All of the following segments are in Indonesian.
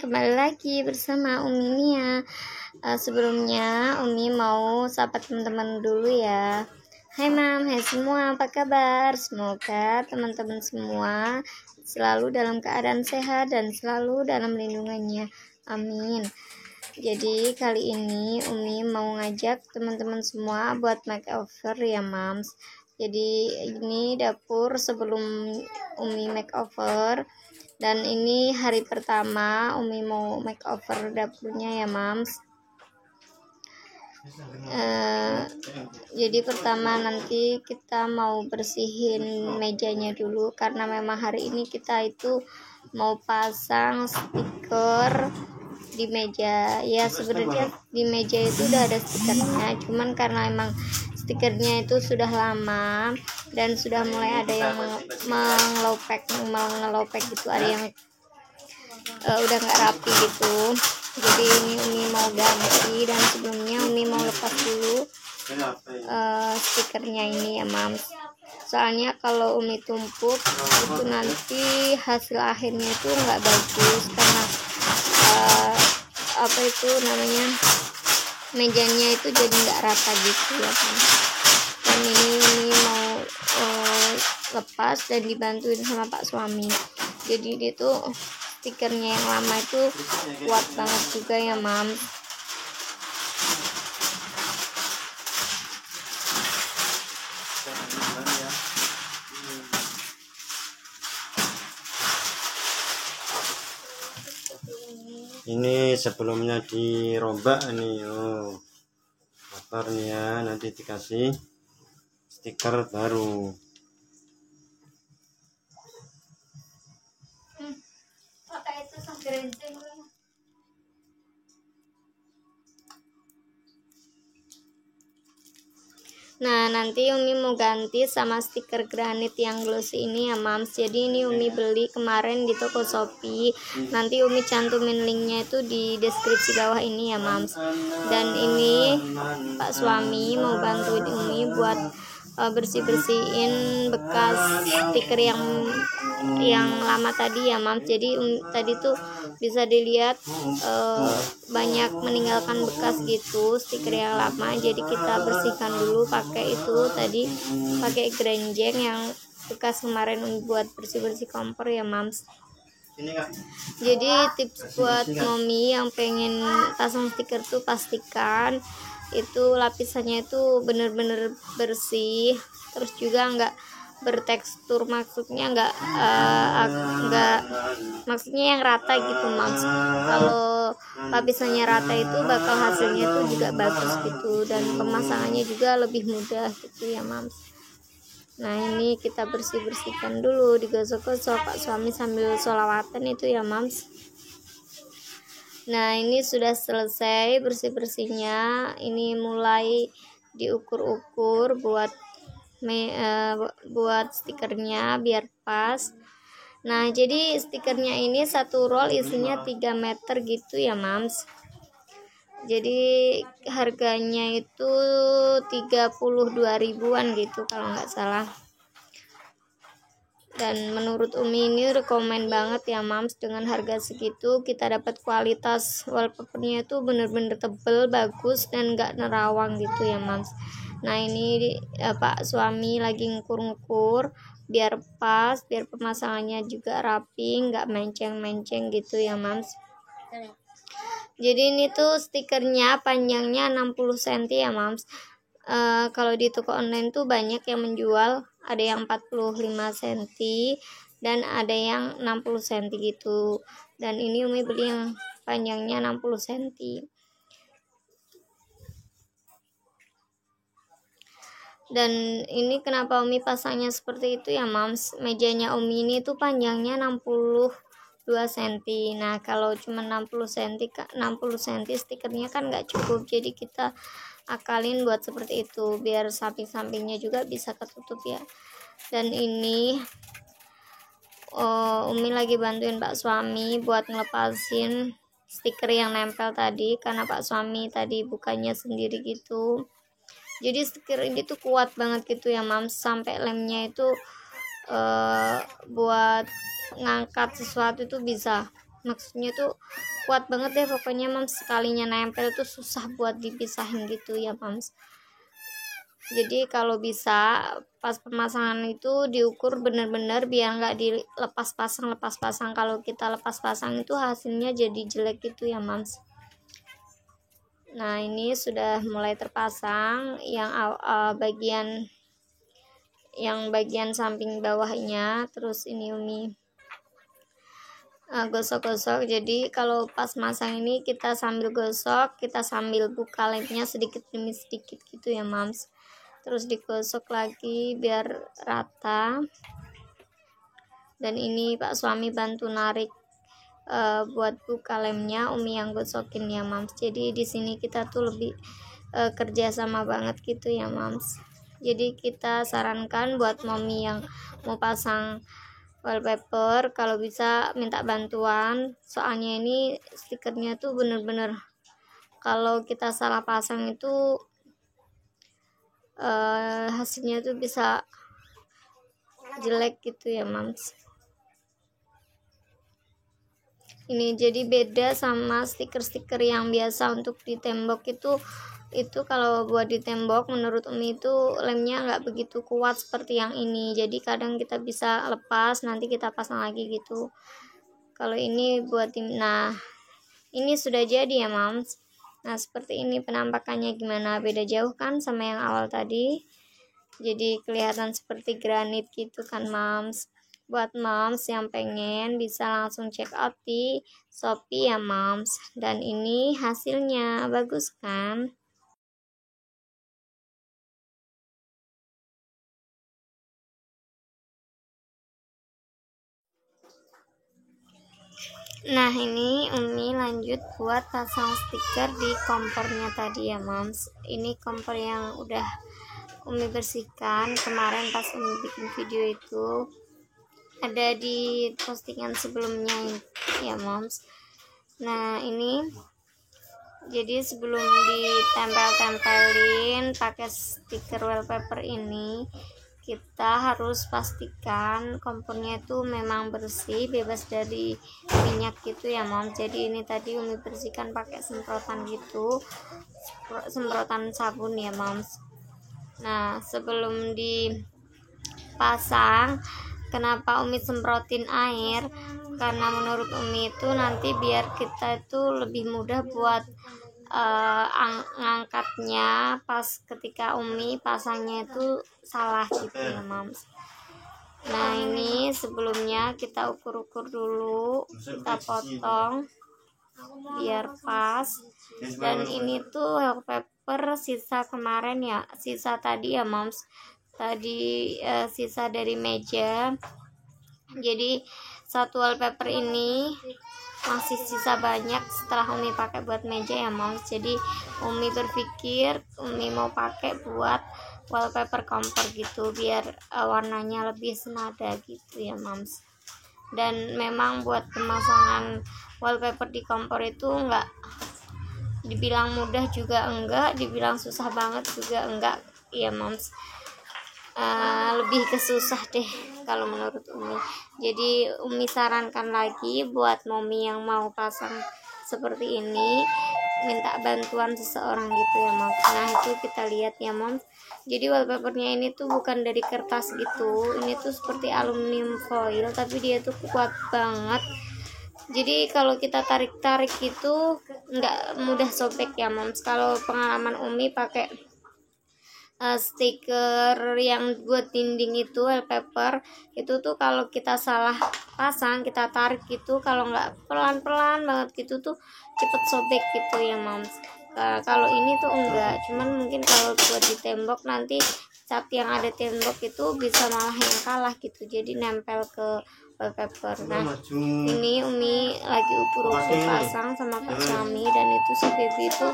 kembali lagi bersama Umi Nia. Sebelumnya Umi mau sapa teman-teman dulu ya. Hai Mam, hai semua, apa kabar? Semoga teman-teman semua selalu dalam keadaan sehat dan selalu dalam lindungannya. Amin. Jadi kali ini Umi mau ngajak teman-teman semua buat makeover ya Mams. Jadi ini dapur sebelum Umi makeover. Dan ini hari pertama Umi mau makeover dapurnya ya Mams. Jadi pertama nanti kita mau bersihin mejanya dulu, karena memang hari ini kita itu mau pasang stiker di meja. Ya sebenarnya di meja itu udah ada stikernya, cuman karena emang stikernya itu sudah lama dan sudah mulai ada yang mengelopek gitu, ada yang udah nggak rapi gitu. Jadi ini Umi mau ganti, dan sebelumnya Umi mau lepas dulu stikernya ini ya Mams. Soalnya kalau Umi tumpuk itu nanti hasil akhirnya itu nggak bagus, karena apa itu namanya, mejanya itu jadi nggak rata gitu ya kan. Dan ini mau lepas dan dibantuin sama Pak suami. Jadi ini tuh stikernya yang lama itu kuat banget juga ya Mam. Ini sebelumnya dirombak nih, kotor nih ya, nanti dikasih stiker baru. Nah nanti Umi mau ganti sama stiker granit yang glossy ini ya Mams. Jadi ini Umi beli kemarin di toko Shopee. Nanti Umi cantumin linknya itu di deskripsi bawah ini ya Mams. Dan ini Pak suami mau bantuin Umi buat bersih-bersihin bekas stiker yang lama tadi ya Mams. Jadi tadi tuh bisa dilihat banyak meninggalkan bekas gitu stiker yang lama. Jadi kita bersihkan dulu pakai itu tadi, pakai grenjeng yang bekas kemarin buat bersih-bersih kompor ya Mams. Jadi tips buat momi yang pengen pasang stiker tuh pastikan itu lapisannya itu bener-bener bersih, terus juga nggak bertekstur, maksudnya nggak maksudnya yang rata gitu Mams. Kalau lapisannya rata itu bakal hasilnya tuh juga bagus gitu, dan pemasangannya juga lebih mudah gitu ya Mams. Nah ini kita bersihkan dulu, digosok-gosok Pak suami sambil sholawatan itu ya Mams. Nah ini sudah selesai bersih-bersihnya. Ini mulai diukur-ukur buat stikernya biar pas. Nah jadi stikernya ini satu roll isinya 3 meter gitu ya Mams. Jadi harganya itu 32.000-an gitu kalau nggak salah. Dan menurut Umi ini rekomen banget ya Mams, dengan harga segitu kita dapat kualitas wallpapernya itu bener-bener tebel, bagus, dan nggak nerawang gitu ya Mams. Nah ini Pak suami lagi ngukur-ngukur biar pas, biar pemasangannya juga rapi, nggak menceng-menceng gitu ya Mams. Jadi ini tuh stikernya panjangnya 60 cm ya Mams. Kalau di toko online tuh banyak yang menjual, ada yang 45 cm dan ada yang 60 cm gitu. Dan ini Umi beli yang panjangnya 60 cm. Dan ini kenapa Umi pasangnya seperti itu ya Mams, mejanya Umi ini tuh panjangnya 62 cm. Nah kalau cuma 60 cm stikernya kan nggak cukup, jadi kita akalin buat seperti itu biar samping-sampingnya juga bisa ketutup ya. Dan ini Umi lagi bantuin Pak suami buat ngelepasin stiker yang nempel tadi, karena Pak suami tadi bukanya sendiri gitu. Jadi stiker ini tuh kuat banget gitu ya Mams, sampai lemnya itu buat ngangkat sesuatu itu bisa. maksudnya tuh kuat banget deh pokoknya mams, sekalinya nempel tuh susah buat dipisahin gitu ya mams. Jadi kalau bisa pas pemasangan itu diukur bener-bener biar nggak dilepas pasang. Kalau kita lepas pasang itu hasilnya jadi jelek gitu ya mams. Nah ini sudah mulai terpasang yang bagian samping bawahnya. Terus ini Umi gosok-gosok. Jadi kalau pas masang ini kita sambil gosok, kita sambil buka lemnya sedikit demi sedikit gitu ya mams. Terus digosok lagi biar rata. Dan ini Pak suami bantu narik buat buka lemnya, Umi yang gosokin ya mams. Jadi di sini kita tuh lebih kerja sama banget gitu ya mams. Jadi kita sarankan buat mami yang mau pasang wallpaper kalau bisa minta bantuan, soalnya ini stikernya tuh bener-bener kalau kita salah pasang itu hasilnya tuh bisa jelek gitu ya mams. Ini jadi beda sama stiker-stiker yang biasa untuk di tembok itu kalau buat di tembok menurut Umi itu lemnya nggak begitu kuat seperti yang ini, jadi kadang kita bisa lepas nanti kita pasang lagi gitu. Kalau ini buat nah ini sudah jadi ya mams. Nah seperti ini penampakannya, gimana, beda jauh kan sama yang awal tadi. Jadi kelihatan seperti granit gitu kan mams. Buat mams yang pengen bisa langsung check out di Shopee ya mams. Dan ini hasilnya bagus kan. Nah ini Umi lanjut buat pasang stiker di kompornya tadi ya mams. Ini kompor yang udah Umi bersihkan kemarin pas Umi bikin video itu, ada di postingan sebelumnya ya mams. Nah ini jadi sebelum ditempel-tempelin pakai stiker wallpaper ini, kita harus pastikan kompornya itu memang bersih, bebas dari minyak gitu ya mom. Jadi ini tadi Umi bersihkan pakai semprotan gitu, semprotan sabun ya moms. Nah sebelum dipasang, kenapa Umi semprotin air? Karena menurut Umi itu nanti biar kita itu lebih mudah buat ngangkatnya pas ketika Umi pasangnya itu salah gitu ya moms. Nah ini sebelumnya kita ukur-ukur dulu, kita potong biar pas. Dan ini tuh wallpaper sisa kemarin ya, sisa tadi ya moms, tadi sisa dari meja. Jadi satu wallpaper ini masih sisa banyak setelah Umi pakai buat meja ya moms. Jadi Umi berpikir Umi mau pakai buat wallpaper kompor gitu biar warnanya lebih senada gitu ya moms. Dan memang buat pemasangan wallpaper di kompor itu enggak dibilang mudah juga enggak, dibilang susah banget juga enggak ya moms. Lebih ke susah deh kalau menurut Umi. Jadi Umi sarankan lagi buat momi yang mau pasang seperti ini, minta bantuan seseorang gitu ya moms. Nah itu kita lihat ya moms. Jadi wallpapernya ini tuh bukan dari kertas gitu, ini tuh seperti aluminium foil, tapi dia tuh kuat banget. Jadi kalau kita tarik-tarik itu nggak mudah sobek ya moms. Kalau pengalaman Umi pakai stiker yang buat dinding itu wallpaper itu tuh kalau kita salah pasang, kita tarik gitu, kalau nggak pelan-pelan banget gitu tuh cepet sobek gitu ya moms. Kalau ini tuh enggak, cuman mungkin kalau buat di tembok nanti cat yang ada tembok itu bisa malah yang kalah gitu, jadi nempel ke wallpaper. Nah ini Umi lagi ukur-ukur pasang sama Pak suami, dan itu si baby itu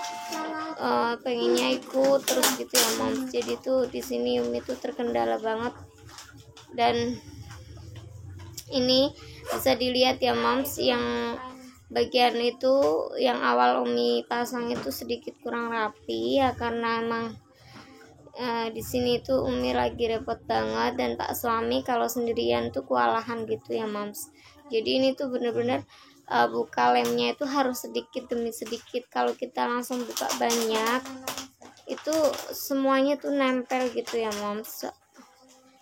pengennya ikut terus gitu ya moms. Jadi tuh di sini Umi tuh terkendala banget. Dan ini bisa dilihat ya moms, yang bagian itu yang awal Umi pasang itu sedikit kurang rapi ya, karena emang di sini tuh Umi lagi repot banget, dan Pak suami kalau sendirian tuh kewalahan gitu ya moms. Jadi ini tuh bener-bener buka lemnya itu harus sedikit demi sedikit. Kalau kita langsung buka banyak itu semuanya tuh nempel gitu ya moms.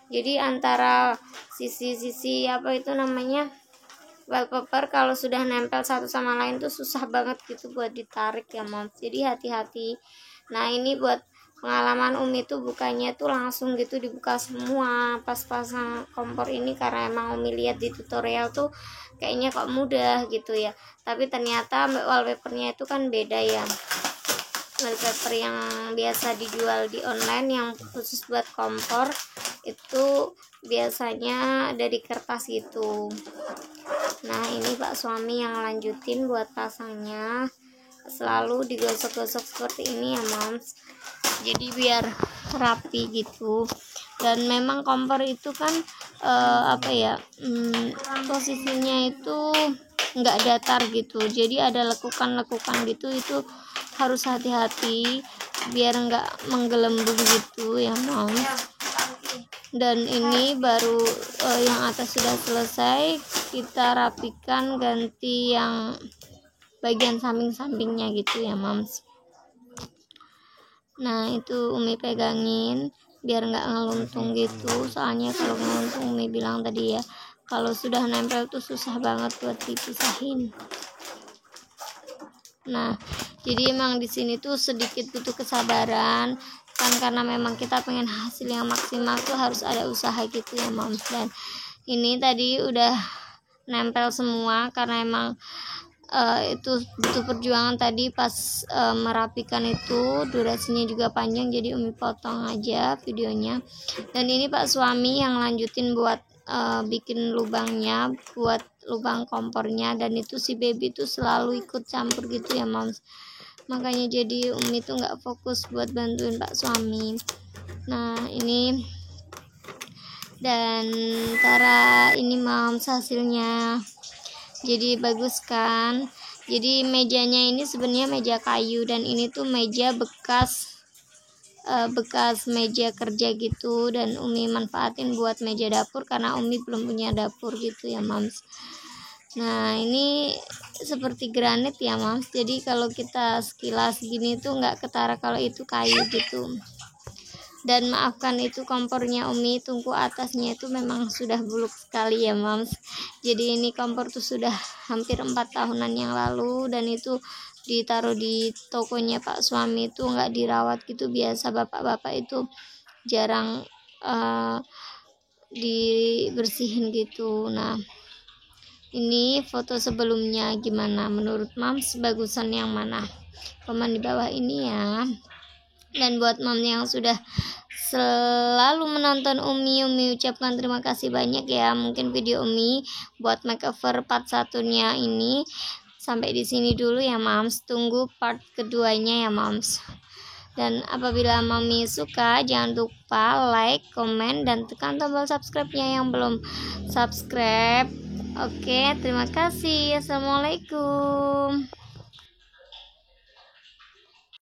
Jadi antara sisi-sisi apa itu namanya wallpaper kalau sudah nempel satu sama lain tuh susah banget gitu buat ditarik ya moms. Jadi hati-hati. Nah ini buat pengalaman Umi tuh bukanya tuh langsung gitu dibuka semua pas pasang kompor ini, karena emang Umi lihat di tutorial tuh kayaknya kok mudah gitu ya, tapi ternyata wallpapernya itu kan beda ya. Wallpaper yang biasa dijual di online yang khusus buat kompor itu biasanya dari kertas gitu. Nah ini Pak suami yang lanjutin buat pasangnya, selalu digosok-gosok seperti ini ya moms, jadi biar rapi gitu. Dan memang kompor itu kan posisinya itu nggak datar gitu, jadi ada lekukan-lekukan gitu, itu harus hati-hati biar nggak menggelembung gitu ya moms. Dan ini baru yang atas sudah selesai, kita rapikan ganti yang bagian samping-sampingnya gitu ya moms. Nah itu Umi pegangin biar nggak ngeluntung gitu, soalnya kalau ngeluntung Umi bilang tadi ya, kalau sudah nempel tuh susah banget buat dipisahin. Nah jadi emang di sini tuh sedikit butuh kesabaran kan, karena memang kita pengen hasil yang maksimal tuh harus ada usaha gitu ya moms. Dan ini tadi udah nempel semua karena emang itu butuh perjuangan tadi pas merapikan itu, durasinya juga panjang, jadi Umi potong aja videonya. Dan ini Pak suami yang lanjutin buat bikin lubangnya buat lubang kompornya, dan itu si baby tuh selalu ikut campur gitu ya moms, makanya jadi Umi tuh nggak fokus buat bantuin Pak suami. Nah ini dan cara ini moms hasilnya, jadi bagus kan. Jadi mejanya ini sebenarnya meja kayu, dan ini tuh meja bekas meja kerja gitu, dan Umi manfaatin buat meja dapur karena Umi belum punya dapur gitu ya moms. Nah ini seperti granit ya moms, jadi kalau kita sekilas gini tuh nggak ketara kalau itu kayu gitu. Dan maafkan itu kompornya Umi, tungku atasnya itu memang sudah buluk sekali ya moms. Jadi ini kompor tuh sudah hampir 4 tahunan yang lalu, dan itu ditaruh di tokonya Pak suami itu nggak dirawat gitu, biasa bapak-bapak itu jarang dibersihin gitu. Nah ini foto sebelumnya, gimana menurut moms, bagusan yang mana? Komen di bawah ini ya. Dan buat mom yang sudah selalu menonton Umi ucapkan terima kasih banyak ya. Mungkin video Umi buat makeover part 1-nya ini sampai di sini dulu ya moms, tunggu part keduanya ya moms. Dan apabila mami suka, jangan lupa like, komen, dan tekan tombol subscribe-nya yang belum subscribe. Oke, terima kasih. Assalamualaikum.